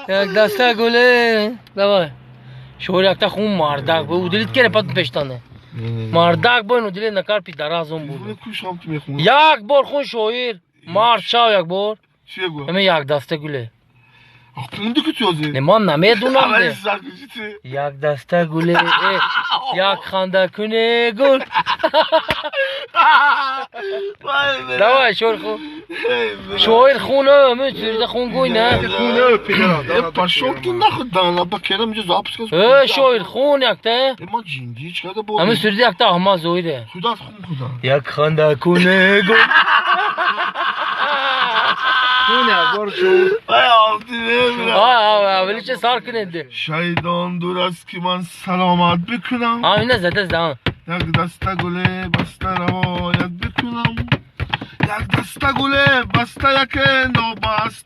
یک دسته گله давай شوهر یک تا خون مردک بود دلیت کنه پات پشتانه مردک باید دلیت نکار پی دراز اون بود یک بار خون شوهر مرد شاو یک بار همه یک دسته گله Aklımda kötü yazıyor. Ne man نمیدونم Ama ده şarkıcısı. یک دسته گله یک خنده کنه گل Vay be. давай شوهر خون شوهر خونه همه چیزی خون گوی نه Khune öpüyor. Pashok tu nakhdan la bakerem je zapis kas. شوهر خون یک تا Ma cindi çıkardı bu. همه سردی یک تا همه زویده Xuda xun xuda. یک خنده کنه گل خونه برشو Vay altı ne? اولی چه سار کنه ده Şeydan duras ki man selamat bikunam. همینه زده زدن Yak dasta gule basta ravo yak bikunam. Yak dasta gule basta yake no basta.